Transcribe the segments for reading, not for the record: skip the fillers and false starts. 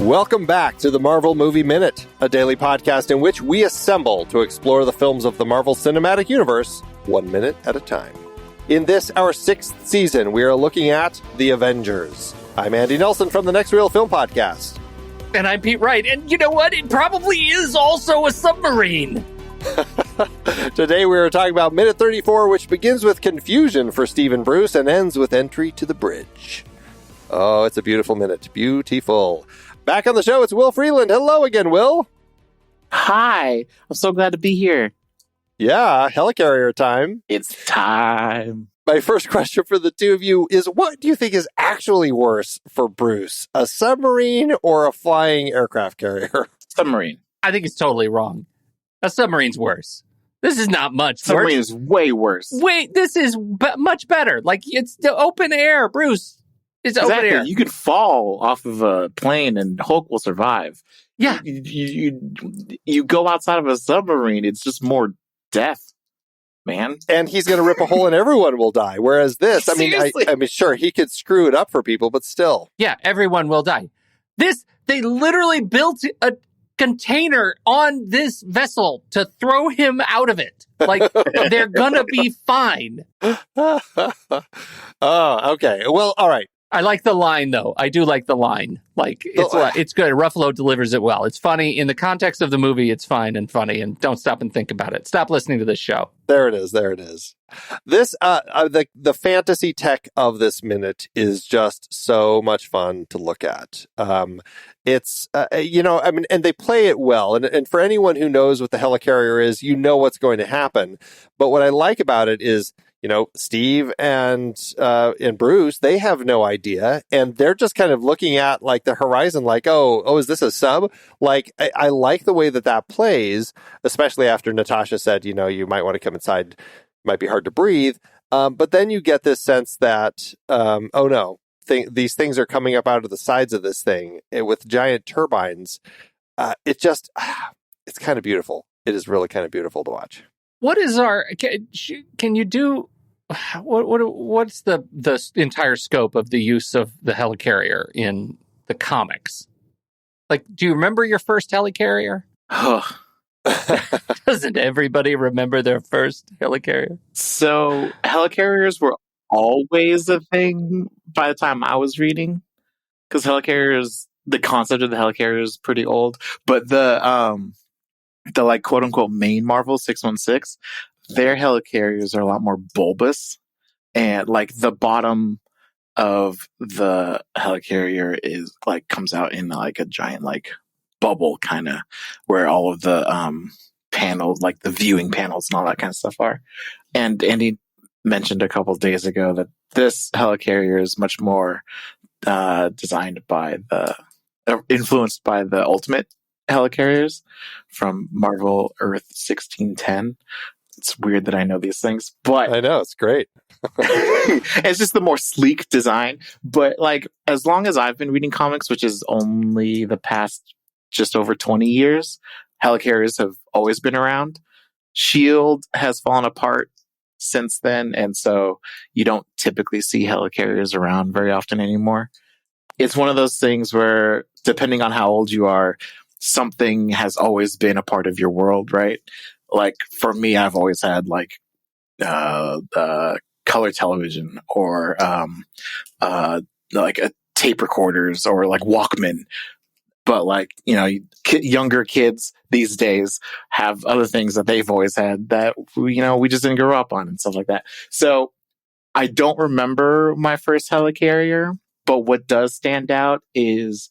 Welcome back to the Marvel Movie Minute, a daily podcast in which we assemble to explore the films of the Marvel Cinematic Universe 1 minute at a time. In this, our 6th season, we are looking at The Avengers. I'm Andy Nelson from the Next Reel Film Podcast. And I'm Pete Wright, and you know what? It probably is also a submarine. Today we are talking about Minute 34, which begins with confusion for Steve and Bruce and ends with entry to the bridge. Oh, it's a beautiful minute. Beautiful. Back on the show, it's Will Freeland. Hello again, Will. Hi. I'm so glad to be here. Yeah, helicarrier time. It's time. My first question for the two of you is, what do you think is actually worse for Bruce? A submarine or a flying aircraft carrier? Submarine. I think it's totally wrong. A submarine's worse. This is not much. Submarine is way worse. Wait, this is much better. Like, it's the open air, Bruce. It's open air. You could fall off of a plane and Hulk will survive. Yeah. You go outside of a submarine, it's just more death, man. And he's going to rip a hole and everyone will die. Whereas this, I mean, sure, he could screw it up for people, but still. Yeah, everyone will die. They literally built a container on this vessel to throw him out of it. Like, they're gonna be fine. Oh, okay. Well, all right. I like the line, though. I do like the line. Like, it's good. Ruffalo delivers it well. It's funny. In the context of the movie, it's fine and funny, and don't stop and think about it. Stop listening to this show. There it is. This, the fantasy tech of this minute is just so much fun to look at. It's, and they play it well. And for anyone who knows what the helicarrier is, you know what's going to happen. But what I like about it is, Steve and Bruce, they have no idea. And they're just kind of looking at like the horizon, like, oh, is this a sub? Like, I like the way that plays, especially after Natasha said, you might want to come inside. Might be hard to breathe. But then you get this sense that, these things are coming up out of the sides of this thing with giant turbines. It's kind of beautiful. It is really kind of beautiful to watch. What is can you do, what's the entire scope of the use of the helicarrier in the comics? Like, do you remember your first helicarrier? Doesn't everybody remember their first helicarrier? So helicarriers were always a thing by the time I was reading, because the concept of the helicarrier is pretty old. But the like quote unquote main Marvel 616, their helicarriers are a lot more bulbous, and like the bottom of the helicarrier is like comes out in like a giant like bubble kind of where all of the panels, like the viewing panels and all that kind of stuff are. And Andy mentioned a couple of days ago that this helicarrier is much more influenced by the Ultimate helicarriers from Marvel Earth 1610. It's weird that I know these things, but I know it's great. It's just the more sleek design. But like, as long as I've been reading comics, which is only the past just over 20 years, helicarriers have always been around. SHIELD has fallen apart since then, and so you don't typically see helicarriers around very often anymore. It's one of those things where, depending on how old you are, something has always been a part of your world, right? Like, for me, I've always had like color television or like a tape recorders or like Walkman. But like, younger kids these days have other things that they've always had that, we just didn't grow up on and stuff like that. So I don't remember my first helicarrier, but what does stand out is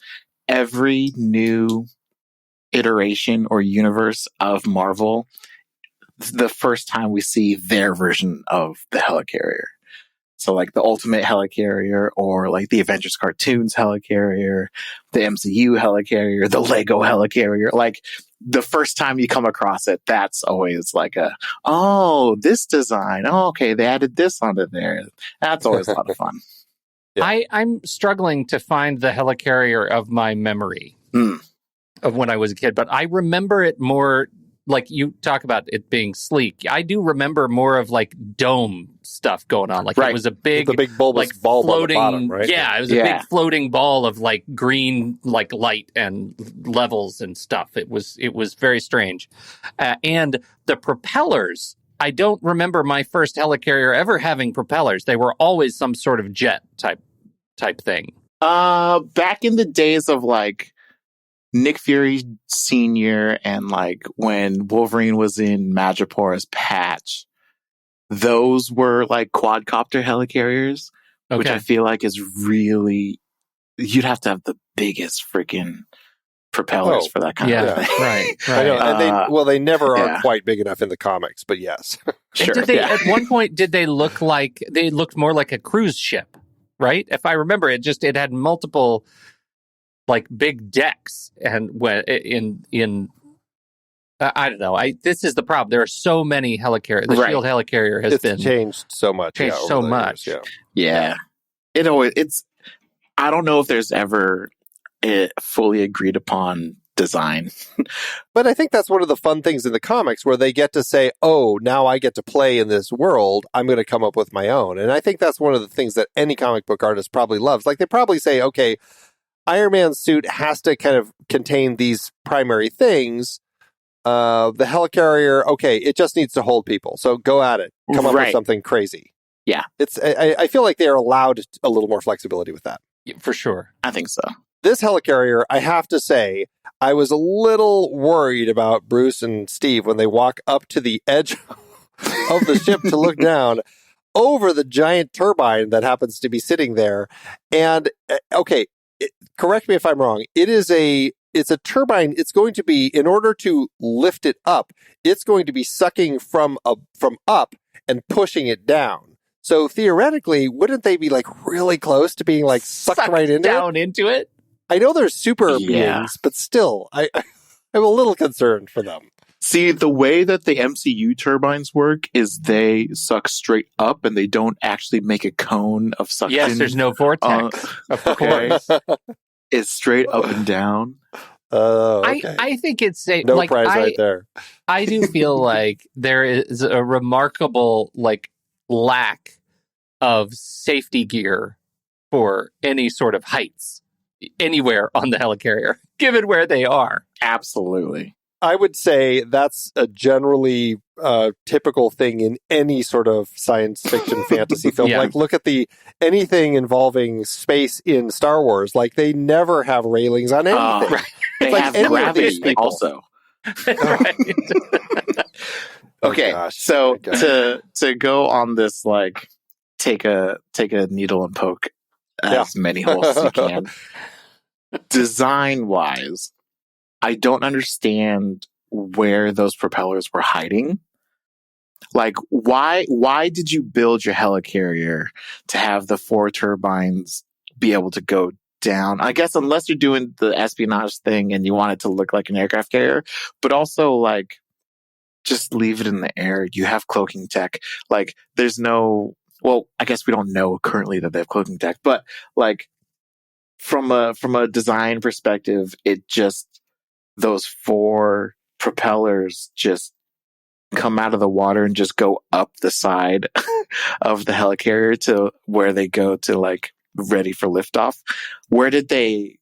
every new iteration or universe of Marvel, the first time we see their version of the helicarrier. So like the Ultimate helicarrier, or like the Avengers cartoons helicarrier, the MCU helicarrier, the Lego helicarrier. Like, the first time you come across it, that's always like this design. Oh, okay, they added this onto there. That's always a lot of fun. Yeah. I'm struggling to find the helicarrier of my memory of when I was a kid, but I remember it more like you talk about it being sleek. I do remember more of like dome stuff going on. Like it was a big, the big bulbous like bulb floating, on the bottom, right? Yeah, it was a big floating ball of like green, like light and levels and stuff. It was very strange. And the propellers, I don't remember my first helicarrier ever having propellers. They were always some sort of jet type thing. Back in the days of like Nick Fury Sr. and like when Wolverine was in Madripoor's patch, those were like quadcopter helicarriers, which I feel like is really, you'd have to have the biggest freaking propellers for that kind of thing. Right. I know. And they never are quite big enough in the comics, but yes. Sure. Did they, at one point, did they looked more like a cruise ship, right? If I remember, it had multiple like big decks, and when in I don't know. This is the problem. There are so many helicarriers. The Shield helicarrier has been changed so much. Yeah. I don't know if there's ever a fully agreed upon design. But I think that's one of the fun things in the comics where they get to say, oh, now I get to play in this world. I'm going to come up with my own. And I think that's one of the things that any comic book artist probably loves. Like they probably say, okay, Iron Man's suit has to kind of contain these primary things. The helicarrier, okay, it just needs to hold people. So go at it. Come up with something crazy. Yeah. I feel like they are allowed a little more flexibility with that. Yeah, for sure. I think so. This helicarrier, I have to say, I was a little worried about Bruce and Steve when they walk up to the edge of the ship to look down over the giant turbine that happens to be sitting there. And, correct me if I'm wrong, it's a turbine. It's going to be, in order to lift it up, it's going to be sucking from up and pushing it down. So theoretically, wouldn't they be like really close to being like sucked right into it? I know they're super beings, but still, I'm a little concerned for them. See, the way that the MCU turbines work is they suck straight up and they don't actually make a cone of suction. Yes, there's no vortex. Of course. It's straight up and down. Okay. I think it's a no prize right there. I do feel like there is a remarkable like lack of safety gear for any sort of heights anywhere on the helicarrier, given where they are. Absolutely. I would say that's a generally typical thing in any sort of science fiction fantasy film. Like, look at anything involving space in Star Wars. Like, they never have railings on anything. Right. They have gravity also. Okay, so to go on this, like, take a needle and poke as many holes as you can. Design-wise, I don't understand where those propellers were hiding. Like, why did you build your helicarrier to have the 4 turbines be able to go down? I guess unless you're doing the espionage thing and you want it to look like an aircraft carrier, but also like just leave it in the air. You have cloaking tech. Like, there's no, well, I guess we don't know currently that they have cloaking tech, but like from a design perspective, it just, those 4 propellers just come out of the water and just go up the side of the helicarrier to where they go to like ready for liftoff. Where did they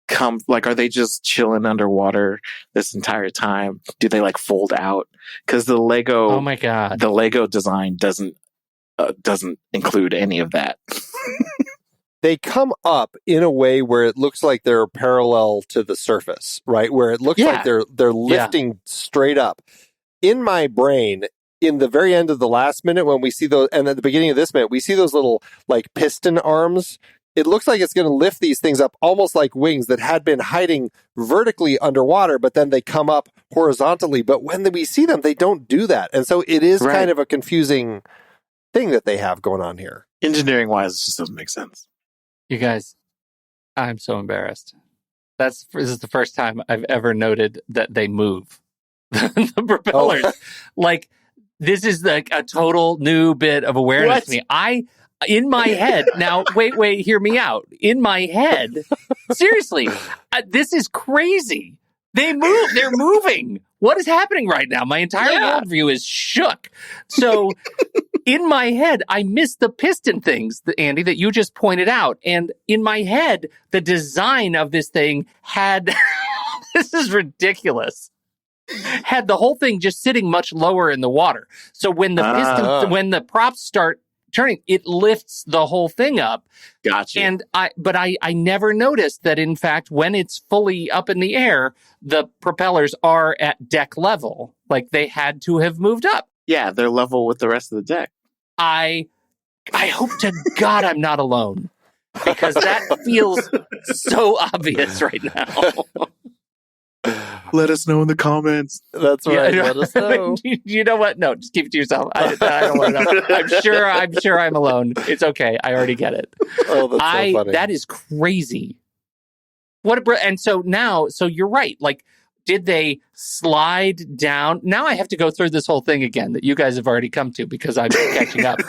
come? Like, are they just chilling underwater this entire time? Do they like fold out? Because the Lego, oh my god, the Lego design doesn't include any of that. They come up in a way where it looks like they're parallel to the surface, right? Where it looks like they're lifting straight up. In my brain, in the very end of the last minute, when we see those, and at the beginning of this minute, we see those little like piston arms. It looks like it's going to lift these things up almost like wings that had been hiding vertically underwater, but then they come up horizontally. But when we see them, they don't do that. And so it is kind of a confusing thing that they have going on here. Engineering wise, it just doesn't make sense. You guys, I'm so embarrassed. This is the first time I've ever noted that they move. The propellers. Like, this is like a total new bit of awareness to me. In my head, now, wait, hear me out. In my head, seriously, this is crazy. They move. They're moving. What is happening right now? My entire worldview is shook. So in my head, I missed the piston things, Andy, that you just pointed out. And in my head, the design of this thing had, this is ridiculous, had the whole thing just sitting much lower in the water. So when the piston, when the props start turning, it lifts the whole thing up. Gotcha. And I never noticed that, in fact, when it's fully up in the air, the propellers are at deck level. Like, they had to have moved up. Yeah, they're level with the rest of the deck. I hope to God I'm not alone, because that feels so obvious right now. Let us know in the comments. That's right. Let us know. You know what? No, just keep it to yourself. I don't want to know. I'm sure I'm alone. It's okay. I already get it. Oh, that's so funny. That is crazy. And so now, so you're right. Like, did they slide down? Now I have to go through this whole thing again that you guys have already come to because I'm catching up.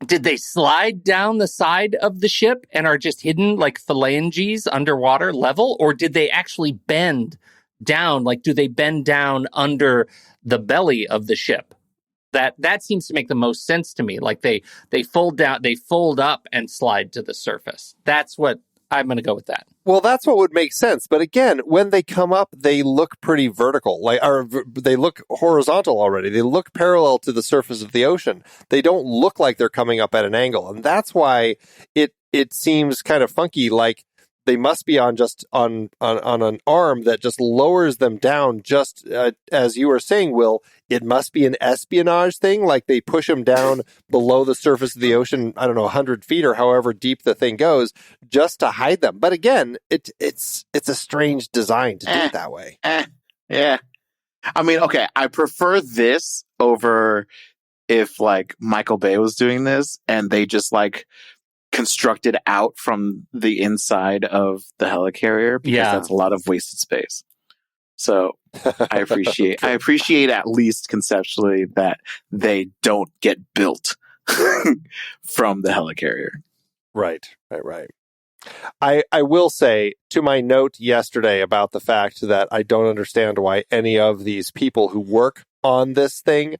Did they slide down the side of the ship and are just hidden like phalanges underwater level? Or did they actually bend down? Like, do they bend down under the belly of the ship? That seems to make the most sense to me. Like, they fold down, they fold up and slide to the surface. That's what I'm going to go with that. Well, that's what would make sense. But again, when they come up, they look pretty vertical. Or they look horizontal already. They look parallel to the surface of the ocean. They don't look like they're coming up at an angle. And that's why it seems kind of funky. Like, they must be on an arm that just lowers them down. Just as you were saying, Will, it must be an espionage thing. Like, they push them down below the surface of the ocean, I don't know, 100 feet or however deep the thing goes, just to hide them. But again, it's a strange design to do it that way. Yeah. I mean, okay, I prefer this over if, like, Michael Bay was doing this and they just, like, constructed out from the inside of the helicarrier, because that's a lot of wasted space. So I appreciate at least conceptually that they don't get built from the helicarrier. Right. I will say, to my note yesterday about the fact that I don't understand why any of these people who work on this thing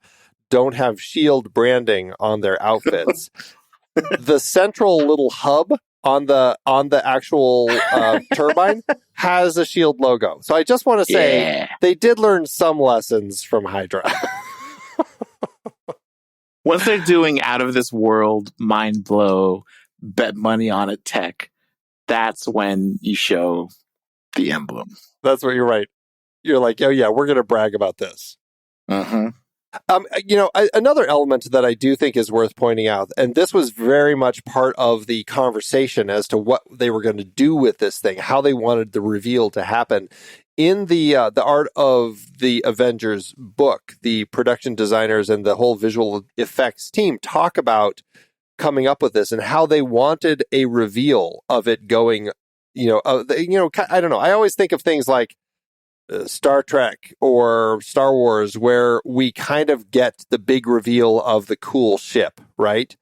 don't have SHIELD branding on their outfits. The central little hub on the actual turbine has a SHIELD logo. So I just want to say they did learn some lessons from Hydra. Once they're doing out of this world, mind blow, bet money on it tech, that's when you show the emblem. That's what you're right. You're like, oh yeah, we're going to brag about this. Mm-hmm. Another element that I do think is worth pointing out, and this was very much part of the conversation as to what they were going to do with this thing, how they wanted the reveal to happen. In the Art of the Avengers book, the production designers and the whole visual effects team talk about coming up with this and how they wanted a reveal of it going, I don't know. I always think of things like Star Trek or Star Wars, where we kind of get the big reveal of the cool ship, right?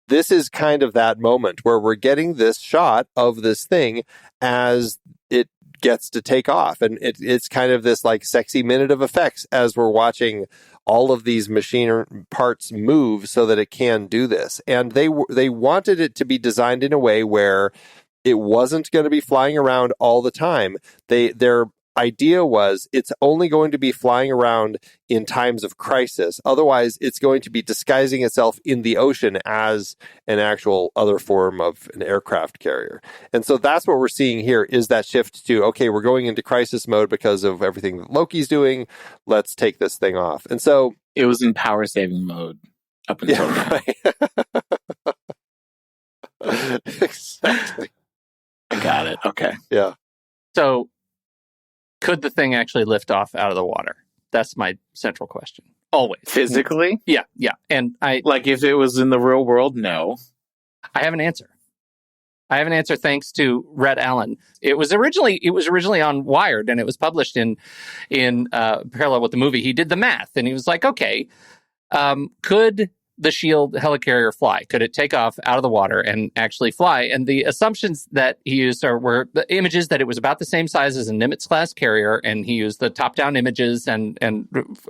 This is kind of that moment where we're getting this shot of this thing as it gets to take off. And it's kind of this like sexy minute of effects as we're watching all of these machine parts move so that it can do this. And they wanted it to be designed in a way where it wasn't going to be flying around all the time. Their idea was it's only going to be flying around in times of crisis. Otherwise, it's going to be disguising itself in the ocean as an actual other form of an aircraft carrier. And so that's what we're seeing here, is that shift to, okay, we're going into crisis mode because of everything that Loki's doing. Let's take this thing off. And so it was in power saving mode up until now. Right. Exactly. I got it. Okay. Yeah. So could the thing actually lift off out of the water? That's my central question. Always. Physically? Yeah. And like, if it was in the real world, no. I have an answer. Thanks to Rhett Allen. It was originally on Wired, and it was published in parallel with the movie. He did the math, and he was like, okay, could the Shield helicarrier fly? Could it take off out of the water and actually fly? And the assumptions that he used were the images that it was about the same size as a Nimitz class carrier, and he used the top-down images and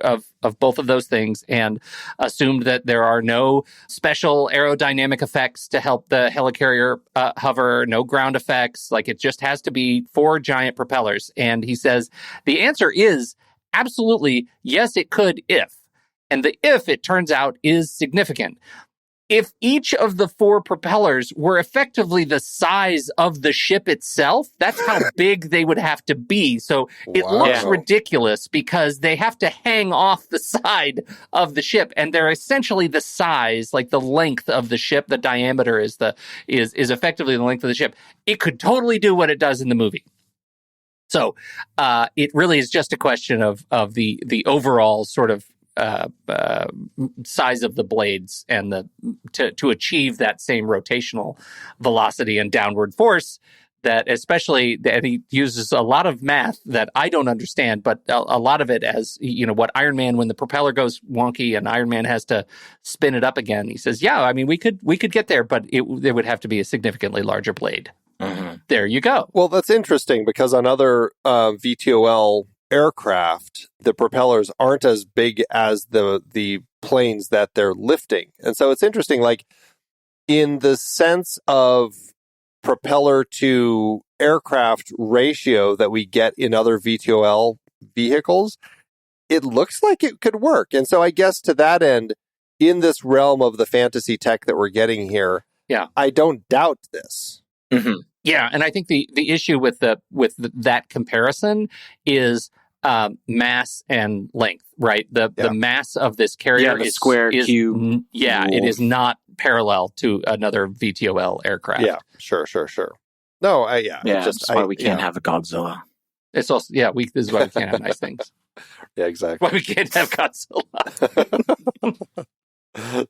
of both of those things, and assumed that there are no special aerodynamic effects to help the helicarrier hover, no ground effects. Like, it just has to be 4 giant propellers. And he says the answer is absolutely yes, it could if. And the if, it turns out, is significant. If each of the 4 propellers were effectively the size of the ship itself, that's how big they would have to be. So it looks ridiculous because they have to hang off the side of the ship, and they're essentially the size, like the length of the ship. The diameter is effectively the length of the ship. It could totally do what it does in the movie. So it really is just a question of the overall sort of size of the blades and to achieve that same rotational velocity and downward force. That especially, that he uses a lot of math that I don't understand, but a lot of it as, you know, what Iron Man, when the propeller goes wonky and Iron Man has to spin it up again, he says, yeah, I mean, we could get there, but it would have to be a significantly larger blade. Mm-hmm. There you go. Well, that's interesting because on other VTOL aircraft, the propellers aren't as big as the planes that they're lifting. And so it's interesting, like, in the sense of propeller to aircraft ratio that we get in other VTOL vehicles, it looks like it could work. And so I guess to that end, in this realm of the fantasy tech that we're getting here, I don't doubt this. Mm-hmm. Yeah, and I think the issue with that comparison is mass and length, right? The mass of this carrier is square cube. It is not parallel to another VTOL aircraft. Yeah, sure. No, that's why we can't have a Godzilla. It's also this is why we can't have nice things. Yeah, exactly. Why we can't have Godzilla.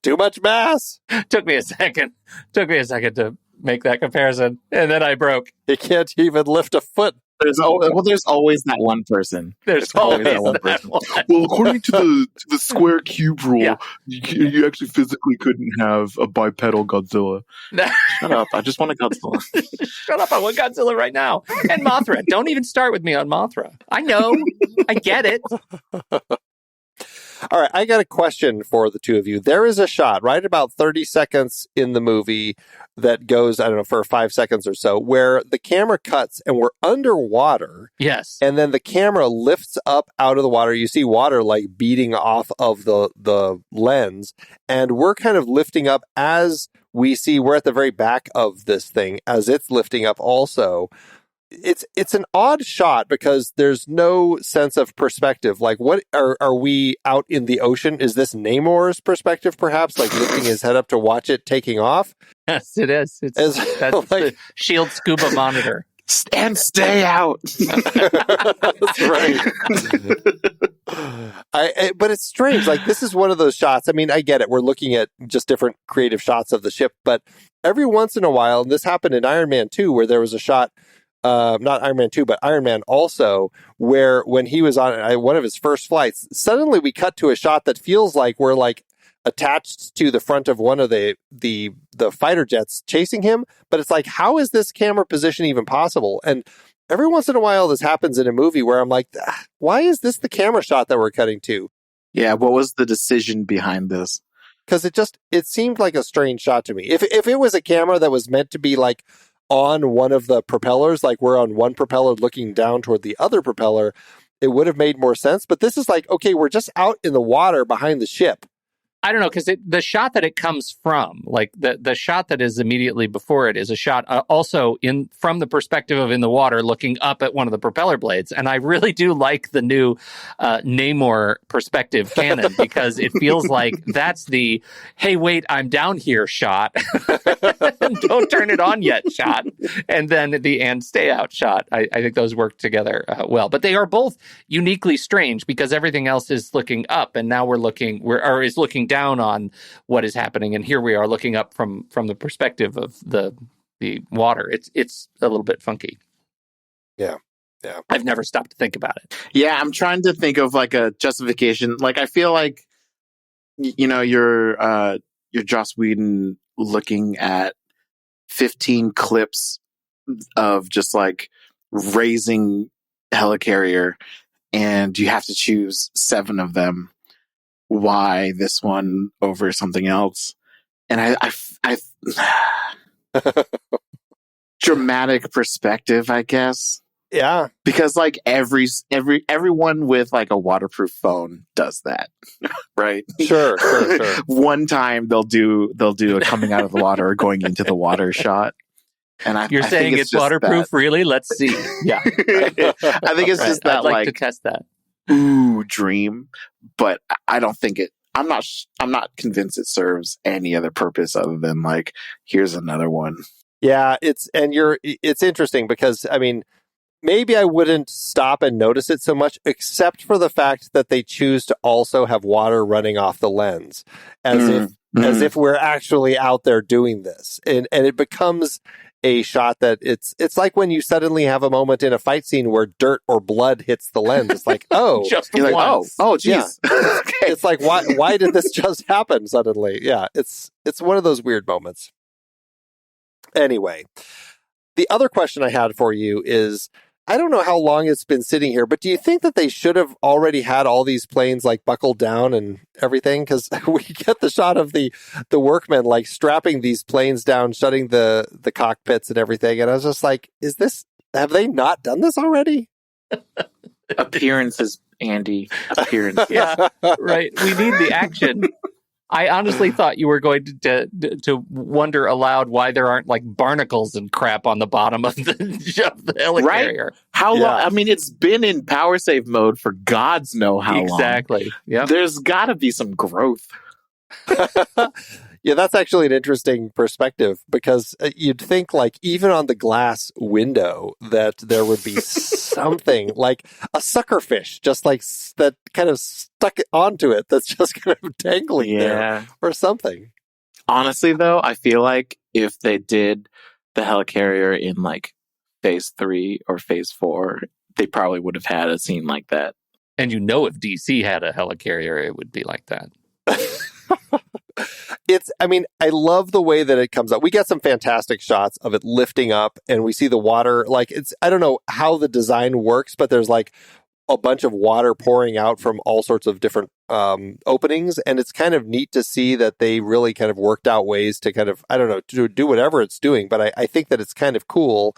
Too much mass. Took me a second to make that comparison, and then I broke. You can't even lift a foot. There's always that one person. There's always that one person. Well, according to the square cube rule, you actually physically couldn't have a bipedal Godzilla. Shut up! I just want a Godzilla. Shut up! I want Godzilla right now. And Mothra. Don't even start with me on Mothra. I know. I get it. All right, I got a question for the two of you. There is a shot right about 30 seconds in the movie that goes, I don't know, for 5 seconds or so, where the camera cuts and we're underwater. Yes. And then the camera lifts up out of the water. You see water like beating off of the lens. And we're kind of lifting up as we see, we're at the very back of this thing as it's lifting up also. It's an odd shot because there's no sense of perspective. Like, what are we out in the ocean? Is this Namor's perspective, perhaps, like lifting his head up to watch it taking off? Yes, it is. That's like, the Shield scuba monitor. And stay out. That's right. But it's strange. Like, this is one of those shots. I mean, I get it. We're looking at just different creative shots of the ship, but every once in a while, and this happened in Iron Man 2, where there was a shot. Not Iron Man 2, but Iron Man also, where when he was on one of his first flights, suddenly we cut to a shot that feels like we're like attached to the front of one of the fighter jets chasing him. But it's like, how is this camera position even possible? And every once in a while, this happens in a movie where I'm like, why is this the camera shot that we're cutting to? Yeah, what was the decision behind this? Because it seemed like a strange shot to me. If it was a camera that was meant to be like on one of the propellers, like we're on one propeller looking down toward the other propeller, it would have made more sense. But this is like, okay, we're just out in the water behind the ship. I don't know, because the shot that it comes from, like the shot that is immediately before it, is a shot also from the perspective of in the water looking up at one of the propeller blades. And I really do like the new Namor perspective cannon, because it feels like that's the, hey, wait, I'm down here shot. Don't turn it on yet shot. And then the and stay out shot. I think those work together well. But they are both uniquely strange because everything else is looking up, and now is looking down on what is happening, and here we are looking up from the perspective of the water. It's a little bit funky. Yeah. I've never stopped to think about it. Yeah, I'm trying to think of like a justification. Like, I feel like you're Joss Whedon looking at 15 clips of just like raising helicarrier, and you have to choose 7 of them. Why this one over something else? And I dramatic perspective, I guess. Yeah, because like everyone with like a waterproof phone does that, right? sure. One time they'll do a coming out of the water or going into the water shot. And You're saying it's waterproof, that. Really? Let's see. Yeah, I think it's just that I'd like to test that. Ooh, dream, but I don't think it. I'm not convinced it serves any other purpose other than like here's another one. Yeah, it's interesting because I mean, maybe I wouldn't stop and notice it so much, except for the fact that they choose to also have water running off the lens, as if we're actually out there doing this, and it becomes a shot that it's like when you suddenly have a moment in a fight scene where dirt or blood hits the lens. It's like, oh, just you're once. like, oh, geez. Yeah. It's like, why did this just happen suddenly? Yeah, it's one of those weird moments. Anyway, the other question I had for you is, I don't know how long it's been sitting here, but do you think that they should have already had all these planes like buckled down and everything? Because we get the shot of the workmen like strapping these planes down, shutting the cockpits and everything. And I was just like, have they not done this already? Appearances, Andy. Appearances. Yeah, right. We need the action. I honestly thought you were going to wonder aloud why there aren't like barnacles and crap on the bottom of the helicarrier. Right? How long? I mean, it's been in power save mode for gods know how long. Exactly. Yeah. There's got to be some growth. Yeah, that's actually an interesting perspective because you'd think like even on the glass window that there would be something like a sucker fish just like that kind of stuck onto it that's just kind of dangling there or something. Honestly, though, I feel like if they did the helicarrier in like phase 3 or phase 4, they probably would have had a scene like that. And if DC had a helicarrier, it would be like that. I love the way that it comes up. We get some fantastic shots of it lifting up and we see the water. Like I don't know how the design works, but there's like a bunch of water pouring out from all sorts of different openings. And it's kind of neat to see that they really kind of worked out ways to kind of, I don't know, to do whatever it's doing. But I think that it's kind of cool.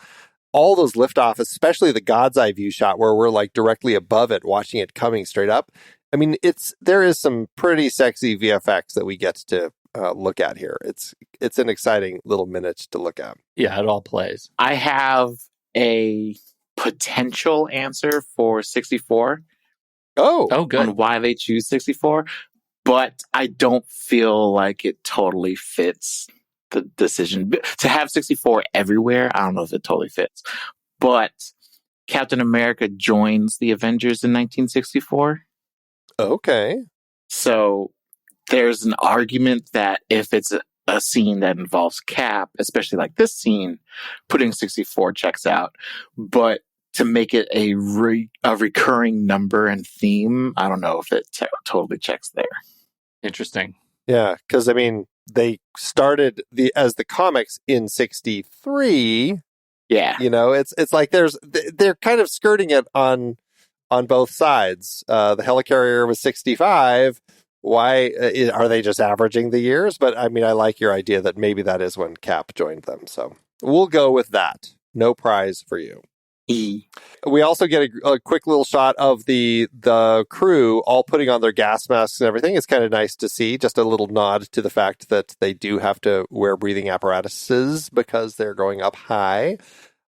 All those liftoff, especially the God's Eye view shot where we're like directly above it, watching it coming straight up. I mean, there is some pretty sexy VFX that we get to look at here. It's an exciting little minute to look at. Yeah, it all plays. I have a potential answer for 64. Oh, good. On why they choose 64, but I don't feel like it totally fits the decision to have 64 everywhere. I don't know if it totally fits, but Captain America joins the Avengers in 1964. Okay. So there's an argument that if it's a scene that involves Cap, especially like this scene, putting 64 checks out. But to make it a recurring number and theme, I don't know if it totally checks there. Interesting. Yeah, because I mean, they started as the comics in 63. Yeah. You know, it's like they're kind of skirting it on both sides. The helicarrier was 65. Why are they just averaging the years? But I mean, I like your idea that maybe that is when Cap joined them. So we'll go with that. No prize for you. We also get a quick little shot of the crew all putting on their gas masks and everything. It's kind of nice to see. Just a little nod to the fact that they do have to wear breathing apparatuses because they're going up high.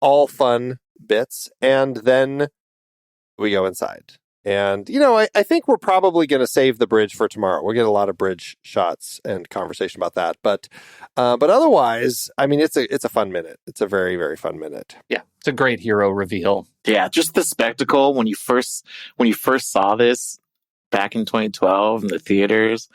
All fun bits. And then we go inside. And, you know, I think we're probably going to save the bridge for tomorrow. We'll get a lot of bridge shots and conversation about that. But otherwise, I mean, it's a fun minute. It's a very, very fun minute. Yeah, it's a great hero reveal. Yeah, just the spectacle when you first saw this back in 2012 in the theaters,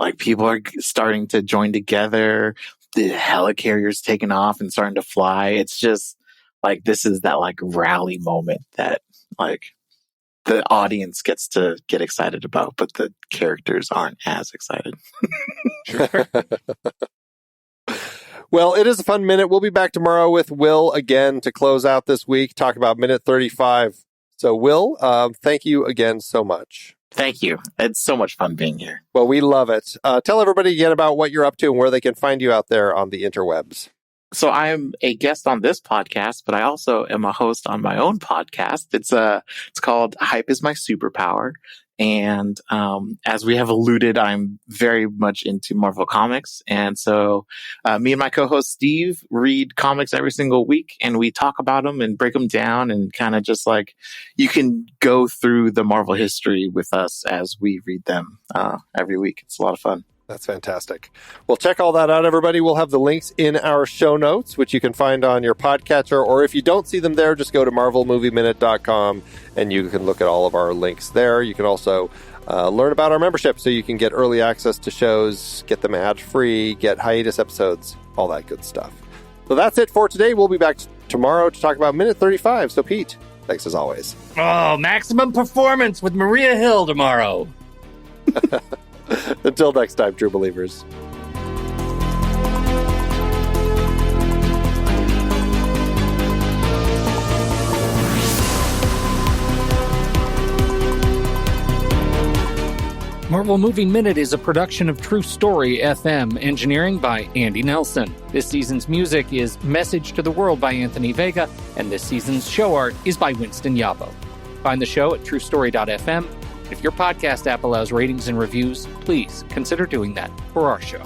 like people are starting to join together. The helicarrier's taking off and starting to fly. It's just like this is that like rally moment that like the audience gets to get excited about, but the characters aren't as excited. Well, it is a fun minute. We'll be back tomorrow with Will again to close out this week, talk about minute 35. So, Will, thank you again so much. Thank you. It's so much fun being here. Well, we love it. Tell everybody again about what you're up to and where they can find you out there on the interwebs. So I'm a guest on this podcast, but I also am a host on my own podcast. It's called Hype Is My Superpower. And as we have alluded, I'm very much into Marvel Comics. And so me and my co-host Steve read comics every single week, and we talk about them and break them down, and kind of just like you can go through the Marvel history with us as we read them every week. It's a lot of fun. That's fantastic. Well, check all that out, everybody. We'll have the links in our show notes, which you can find on your podcatcher, or if you don't see them there, just go to marvelmovieminute.com and you can look at all of our links there. You can also learn about our membership so you can get early access to shows, get them ad-free, get hiatus episodes, all that good stuff. So that's it for today. We'll be back tomorrow to talk about minute 35. So, Pete, thanks as always. Oh, maximum performance with Maria Hill tomorrow. Until next time, true believers. Marvel Movie Minute is a production of True Story FM, engineering by Andy Nelson. This season's music is Message to the World by Anthony Vega, and this season's show art is by Winston Yabo. Find the show at truestory.fm. If your podcast app allows ratings and reviews, please consider doing that for our show.